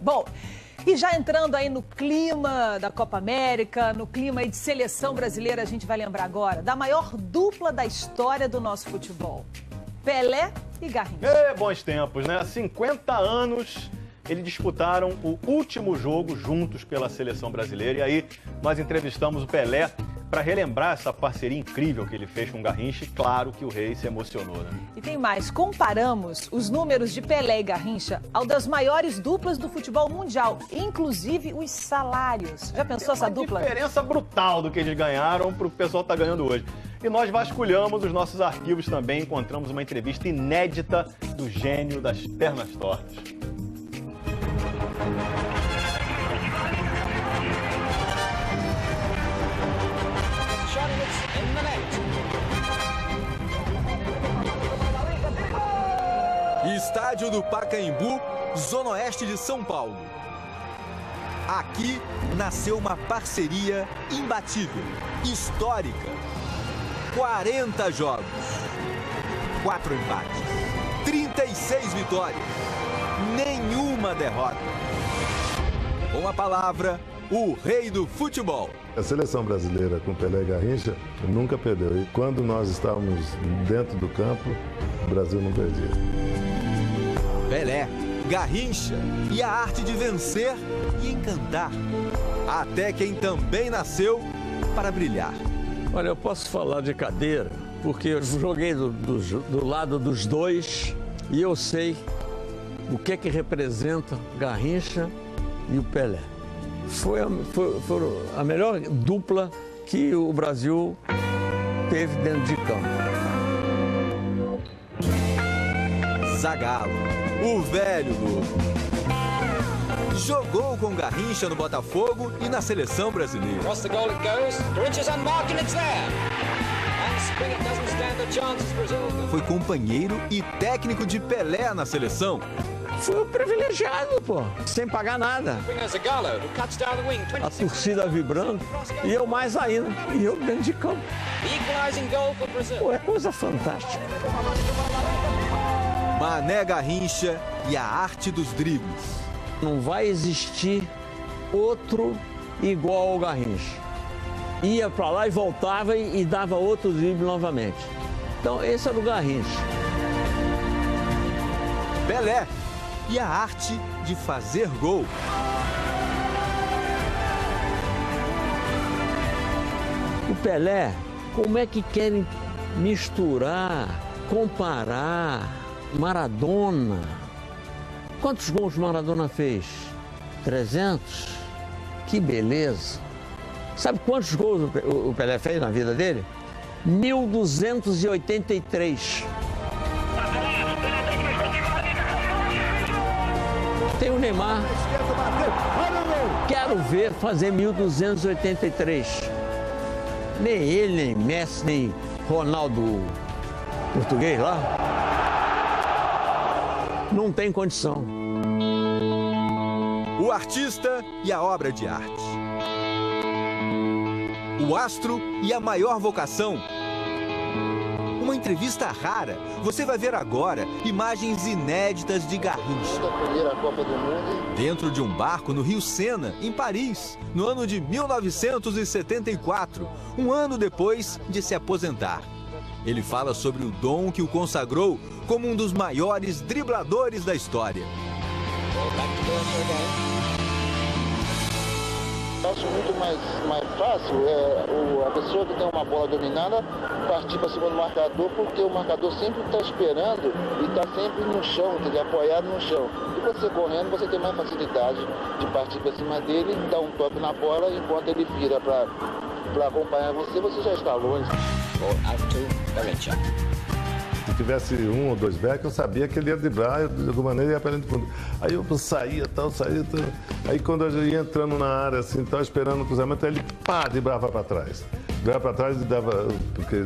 Bom, e já entrando aí no clima da Copa América, no clima aí de seleção brasileira, a gente vai lembrar agora da maior dupla da história do nosso futebol. Pelé e Garrincha. Bons tempos, né? Há 50 anos eles disputaram o último jogo juntos pela seleção brasileira. E aí nós entrevistamos o Pelé para relembrar essa parceria incrível que ele fez com o Garrincha. E claro que o rei se emocionou, né? E tem mais, comparamos os números de Pelé e Garrincha ao das maiores duplas do futebol mundial, inclusive os salários. Já pensou essa dupla? Uma diferença brutal do que eles ganharam para o que o pessoal está ganhando hoje. E nós vasculhamos os nossos arquivos também, encontramos uma entrevista inédita do gênio das pernas tortas. Estádio do Pacaembu, Zona Oeste de São Paulo. Aqui nasceu uma parceria imbatível, histórica. 40 jogos, 4 empates, 36 vitórias, nenhuma derrota. Com a palavra, o rei do futebol. A seleção brasileira com Pelé e Garrincha nunca perdeu. E quando nós estávamos dentro do campo, o Brasil não perdia. Pelé, Garrincha e a arte de vencer e encantar. Até quem também nasceu para brilhar. Olha, eu posso falar de cadeira, porque eu joguei do lado dos dois e eu sei o que representa Garrincha e o Pelé. Foi a melhor dupla que o Brasil teve dentro de campo. Zagallo, o velho lobo. Jogou com Garrincha no Botafogo e na seleção brasileira. Across the goal it goes. Garrincha's unmarked and it's there. And Springett doesn't stand a chance as Brazil. Foi companheiro e técnico de Pelé na seleção. Foi um privilegiado, pô, sem pagar nada. Zagallo, who cuts down the wing. A torcida vibrando e eu mais ainda, e eu dentro de campo. Equalizing goal for Brazil. Pô, é coisa fantástica. Mané Garrincha e a arte dos dribles. Não vai existir outro igual ao Garrincha. Ia para lá e voltava e dava outro drible novamente. Então esse era o Garrincha. Pelé e a arte de fazer gol. O Pelé, como é que querem misturar, comparar Maradona? Quantos gols Maradona fez? 300? Que beleza! Sabe quantos gols o Pelé fez na vida dele? 1.283. Tem o Neymar. Quero ver fazer 1.283. Nem ele, nem Messi, nem Ronaldo português lá. Não tem condição. O artista e a obra de arte. O astro e a maior vocação. Uma entrevista rara. Você vai ver agora imagens inéditas de Garrincha. Dentro de um barco no Rio Sena, em Paris, no ano de 1974, um ano depois de se aposentar. Ele fala sobre o dom que o consagrou como um dos maiores dribladores da história. Acho muito mais fácil a pessoa que tem uma bola dominada partir para cima do marcador, porque o marcador sempre está esperando e está sempre no chão, apoiado no chão. E você correndo, você tem mais facilidade de partir para cima dele, dar um toque na bola, enquanto ele vira para acompanhar você, você já está longe. Se tivesse um ou dois backs, eu sabia que ele ia driblar, de alguma maneira ia para dentro do fundo. Aí eu saía, tal. Aí quando eu ia entrando na área, assim, estava esperando o cruzamento, aí ele, driblava para trás. Driblava para trás e dava... Porque,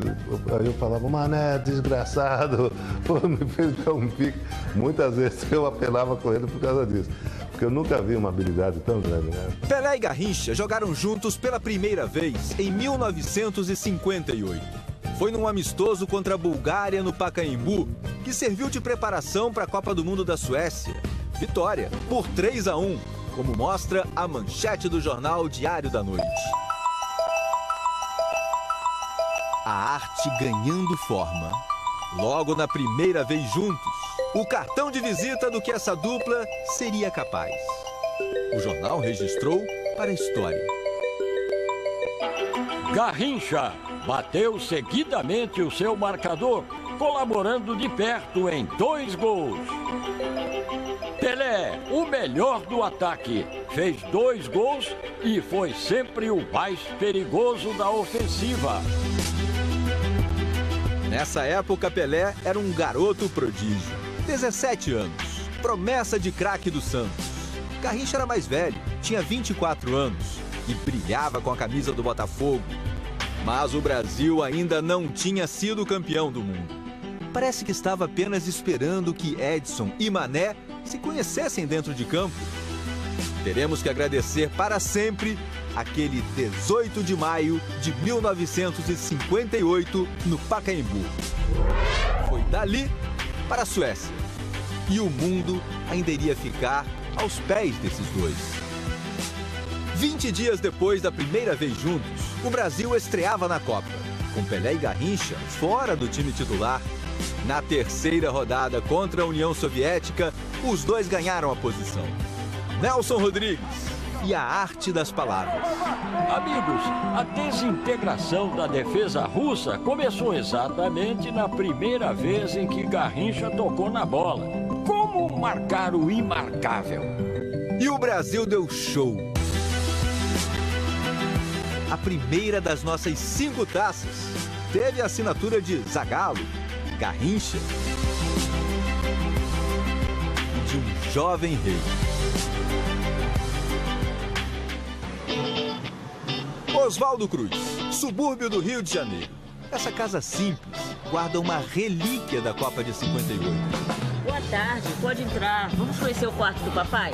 aí eu falava, Mané, desgraçado, pô, me fez dar um pique. Muitas vezes eu apelava com ele por causa disso. Porque eu nunca vi uma habilidade tão grande, né? Pelé e Garrincha jogaram juntos pela primeira vez em 1958. Foi num amistoso contra a Bulgária no Pacaembu, que serviu de preparação para a Copa do Mundo da Suécia. Vitória por 3-1, como mostra a manchete do jornal Diário da Noite. A arte ganhando forma. Logo na primeira vez juntos, o cartão de visita do que essa dupla seria capaz. O jornal registrou para a história. Garrincha bateu seguidamente o seu marcador, colaborando de perto em 2 gols. Pelé, o melhor do ataque, fez 2 gols e foi sempre o mais perigoso da ofensiva. Nessa época, Pelé era um garoto prodígio, 17 anos, promessa de craque do Santos. Garrincha era mais velho, tinha 24 anos e brilhava com a camisa do Botafogo. Mas o Brasil ainda não tinha sido campeão do mundo. Parece que estava apenas esperando que Edson e Mané se conhecessem dentro de campo. Teremos que agradecer para sempre aquele 18 de maio de 1958 no Pacaembu. Foi dali para a Suécia. E o mundo ainda iria ficar aos pés desses dois. 20 dias depois da primeira vez juntos, o Brasil estreava na Copa, com Pelé e Garrincha fora do time titular. Na terceira rodada contra a União Soviética, os dois ganharam a posição. Nelson Rodrigues e a arte das palavras. Amigos, a desintegração da defesa russa começou exatamente na primeira vez em que Garrincha tocou na bola. Como marcar o imarcável? E o Brasil deu show. A primeira das nossas 5 taças teve a assinatura de Zagallo, Garrincha e de um jovem rei. Oswaldo Cruz, subúrbio do Rio de Janeiro. Essa casa simples guarda uma relíquia da Copa de 58. Boa tarde, pode entrar. Vamos conhecer o quarto do papai?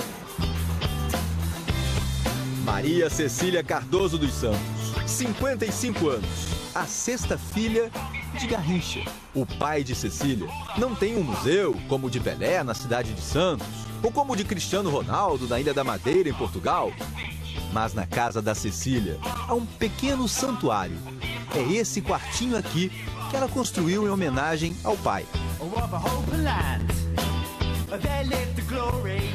Maria Cecília Cardoso dos Santos, 55 anos, a 6ª filha de Garrincha. O pai de Cecília não tem um museu como o de Pelé na cidade de Santos, ou como o de Cristiano Ronaldo na Ilha da Madeira, em Portugal. Mas na casa da Cecília há um pequeno santuário. É esse quartinho aqui que ela construiu em homenagem ao pai.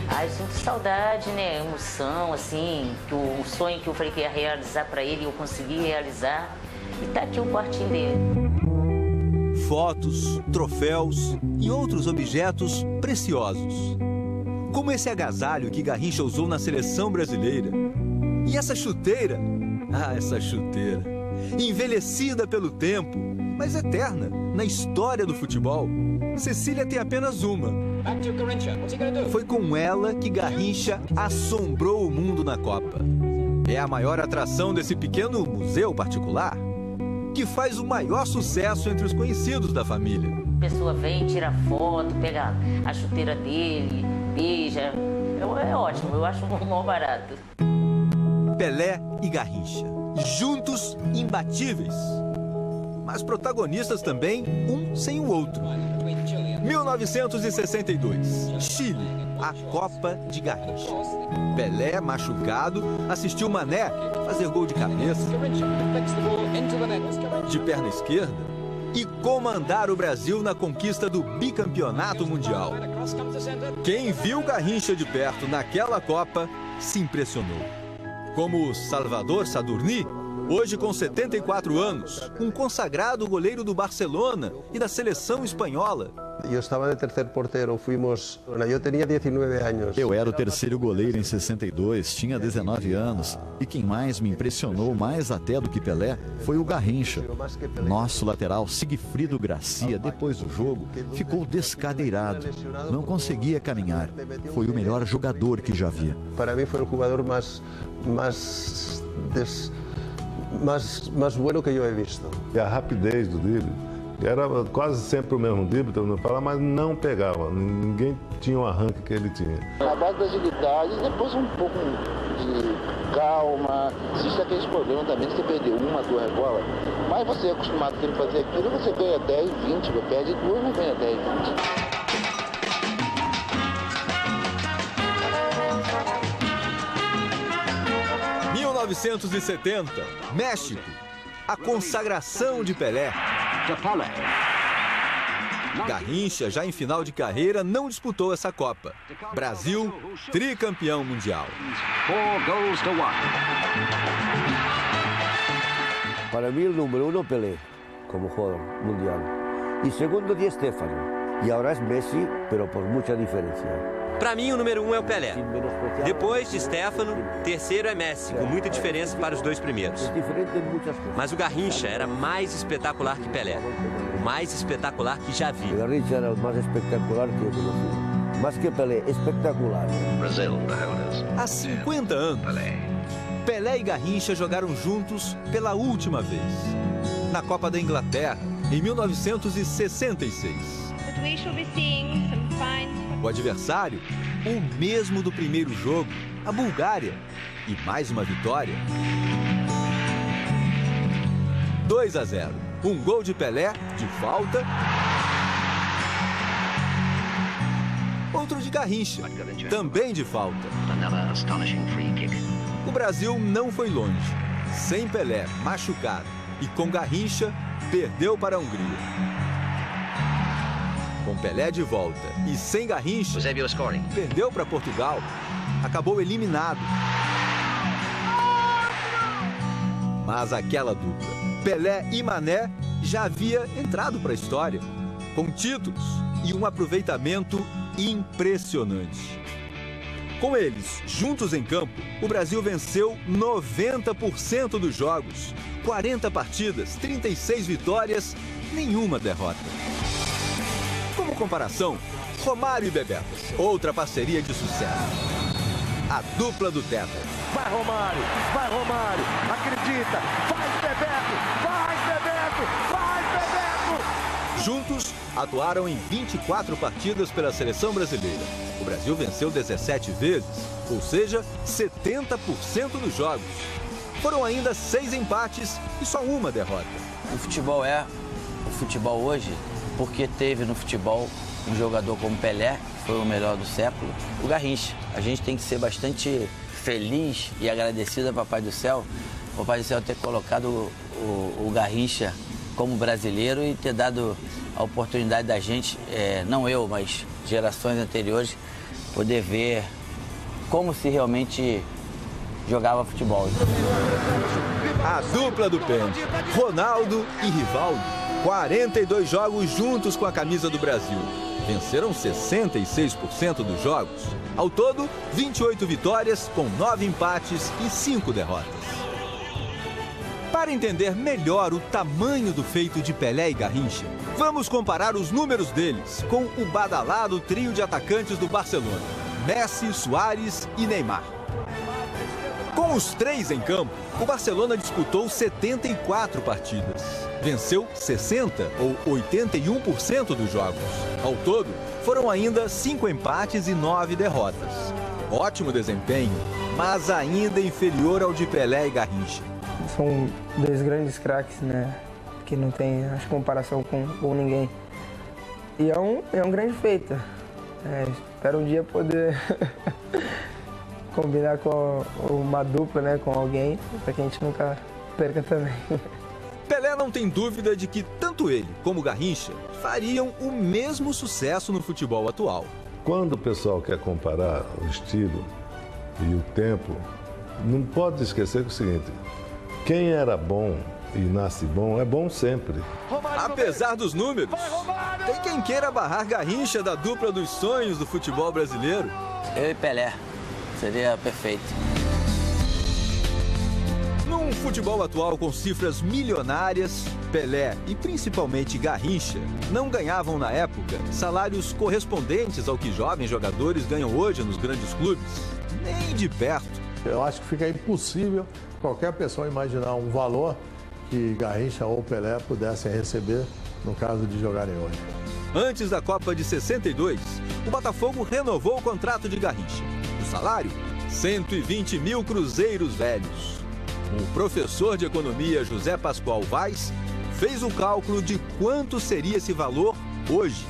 Ai, sinto saudade, né? Emoção, assim, que o sonho que eu falei que ia realizar para ele, eu consegui realizar. E tá aqui o quartinho dele. Fotos, troféus e outros objetos preciosos. Como esse agasalho que Garrincha usou na seleção brasileira. E essa chuteira? Ah, essa chuteira. Envelhecida pelo tempo, mas eterna na história do futebol. Cecília tem apenas uma. Foi com ela que Garrincha assombrou o mundo na Copa. É a maior atração desse pequeno museu particular, que faz o maior sucesso entre os conhecidos da família. A pessoa vem, tira foto, pega a chuteira dele, beija. É ótimo, eu acho um maior barato. Pelé e Garrincha, juntos imbatíveis, mas protagonistas também, um sem o outro. 1962, Chile, a Copa de Garrincha. Pelé, machucado, assistiu Mané fazer gol de cabeça, de perna esquerda, e comandar o Brasil na conquista do bicampeonato mundial. Quem viu Garrincha de perto naquela Copa se impressionou. Como Salvador Sadurní, hoje com 74 anos, um consagrado goleiro do Barcelona e da seleção espanhola. Eu estava de terceiro porteiro, eu tinha 19 anos. Eu era o terceiro goleiro em 62, tinha 19 anos. E quem mais me impressionou, mais até do que Pelé, foi o Garrincha. Nosso lateral Sigfrido Gracia, depois do jogo, ficou descadeirado. Não conseguia caminhar. Foi o melhor jogador que já vi. Para mim foi o jogador mais bueno que eu he visto. E a rapidez do drible, era quase sempre o mesmo drible, todo mundo fala, mas não pegava. Ninguém tinha o arranque que ele tinha. Na base da agilidade, depois um pouco de calma. Existe aqueles problemas também de você perder 1, 2 bolas. Mas você é acostumado a fazer aquilo, você ganha 10, 20, perde 2, mas ganha 10, 20. 1970, México. A consagração de Pelé. Garrincha, já em final de carreira, não disputou essa Copa. Brasil, tricampeão mundial. Para mí el número 1 Pelé, como jugador mundial. Y segundo Di Stéfano. Y ahora es Messi, pero por mucha diferencia. Para mim, o número 1 é o Pelé. Depois de Stéfano, terceiro é Messi, com muita diferença para os dois primeiros. Mas o Garrincha era mais espetacular que Pelé. O mais espetacular que já vi. O Garrincha era o mais espetacular que eu conheci. Mais que Pelé, espetacular. Há 50 anos, Pelé e Garrincha jogaram juntos pela última vez. Na Copa da Inglaterra, em 1966. O adversário, o mesmo do primeiro jogo, a Bulgária. E mais uma vitória. 2-0. Um gol de Pelé, de falta. Outro de Garrincha, também de falta. O Brasil não foi longe. Sem Pelé, machucado, e com Garrincha, perdeu para a Hungria. Com Pelé de volta e sem Garrincha, perdeu para Portugal, acabou eliminado. Mas aquela dupla, Pelé e Mané, já havia entrado para a história, com títulos e um aproveitamento impressionante. Com eles, juntos em campo, o Brasil venceu 90% dos jogos, 40 partidas, 36 vitórias, nenhuma derrota. Como comparação, Romário e Bebeto, outra parceria de sucesso. A dupla do Tetra. Vai Romário, acredita, vai Bebeto, vai Bebeto! Juntos, atuaram em 24 partidas pela seleção brasileira. O Brasil venceu 17 vezes, ou seja, 70% dos jogos. Foram ainda 6 empates e só uma derrota. O futebol é o futebol hoje porque teve no futebol um jogador como Pelé, que foi o melhor do século, o Garrincha. A gente tem que ser bastante feliz e agradecido ao Papai do Céu, o Papai do Céu ter colocado o Garrincha como brasileiro e ter dado a oportunidade da gente, não eu, mas gerações anteriores, poder ver como se realmente jogava futebol. A dupla do pênalti, Ronaldo e Rivaldo. 42 jogos juntos com a camisa do Brasil. Venceram 66% dos jogos. Ao todo, 28 vitórias, com 9 empates e 5 derrotas. Para entender melhor o tamanho do feito de Pelé e Garrincha, vamos comparar os números deles com o badalado trio de atacantes do Barcelona: Messi, Suárez e Neymar. Com os três em campo, o Barcelona disputou 74 partidas. Venceu 60 ou 81% dos jogos. Ao todo, foram ainda 5 empates e 9 derrotas. Ótimo desempenho, mas ainda inferior ao de Pelé e Garrincha. São dois grandes craques, né? Que não tem, acho, comparação com ninguém. E é um grande feito. Espero um dia poder combinar com uma dupla, né, com alguém, para que a gente nunca perca também. Pelé não tem dúvida de que tanto ele como Garrincha fariam o mesmo sucesso no futebol atual. Quando o pessoal quer comparar o estilo e o tempo, não pode esquecer que é o seguinte: quem era bom e nasce bom é bom sempre. Apesar dos números, tem quem queira barrar Garrincha da dupla dos sonhos do futebol brasileiro. Eu e Pelé, seria perfeito. Num futebol atual com cifras milionárias, Pelé e principalmente Garrincha não ganhavam na época salários correspondentes ao que jovens jogadores ganham hoje nos grandes clubes, nem de perto. Eu acho que fica impossível qualquer pessoa imaginar um valor que Garrincha ou Pelé pudessem receber no caso de jogarem hoje. Antes da Copa de 62, o Botafogo renovou o contrato de Garrincha. O salário? 120 mil cruzeiros velhos. O professor de economia José Pascoal Vaz fez o cálculo de quanto seria esse valor hoje.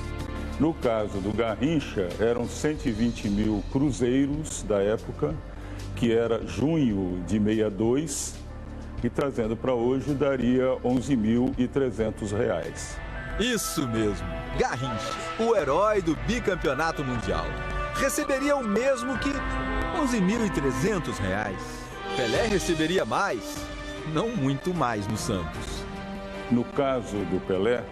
No caso do Garrincha, eram 120 mil cruzeiros da época que era junho de 62, e trazendo para hoje daria R$ 11.300. Isso mesmo, Garrincha, o herói do bicampeonato mundial, receberia o mesmo que R$ 11.300. Pelé receberia mais, não muito mais no Santos. No caso do Pelé,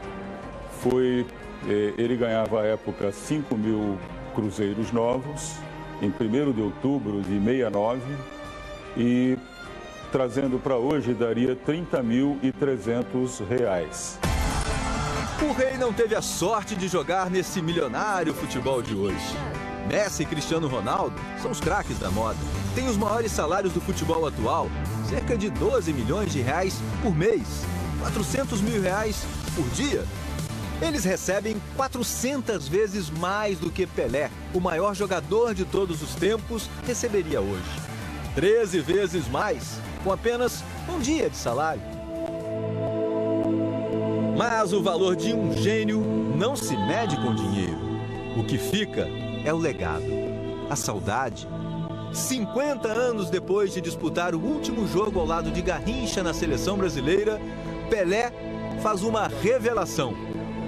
ele ganhava à época 5.000 cruzeiros novos, em 1º de outubro de 69, e trazendo para hoje daria R$ 30.300. O rei não teve a sorte de jogar nesse milionário futebol de hoje. Messi e Cristiano Ronaldo são os craques da moda. Têm os maiores salários do futebol atual, cerca de 12 milhões de reais por mês, 400 mil reais por dia. Eles recebem 400 vezes mais do que Pelé, o maior jogador de todos os tempos, receberia hoje. 13 vezes mais, com apenas um dia de salário. Mas o valor de um gênio não se mede com dinheiro. O que fica é o legado, a saudade. 50 anos depois de disputar o último jogo ao lado de Garrincha na seleção brasileira, Pelé faz uma revelação.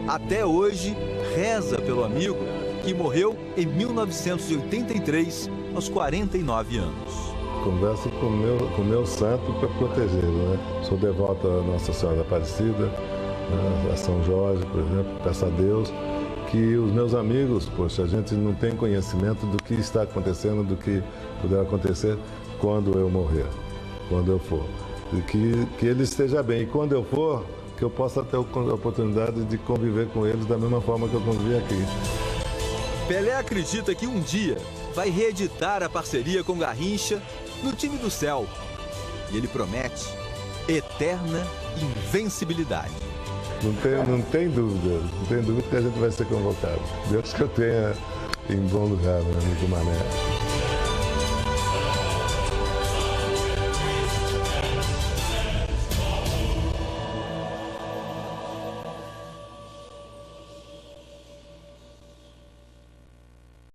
Até hoje, reza pelo amigo que morreu em 1983, aos 49 anos. Converso com o meu santo para protegê-lo, né? Sou devoto a Nossa Senhora Aparecida, né? A São Jorge, por exemplo. Peço a Deus que os meus amigos, poxa, a gente não tem conhecimento do que está acontecendo, do que poderá acontecer quando eu morrer, quando eu for. E que ele esteja bem. E quando eu for, que eu possa ter a oportunidade de conviver com eles da mesma forma que eu convivi aqui. Pelé acredita que um dia vai reeditar a parceria com Garrincha no time do céu. E ele promete eterna invencibilidade. Não tem dúvida que a gente vai ser convocado. Deus que eu tenha em bom lugar, meu amigo Mané.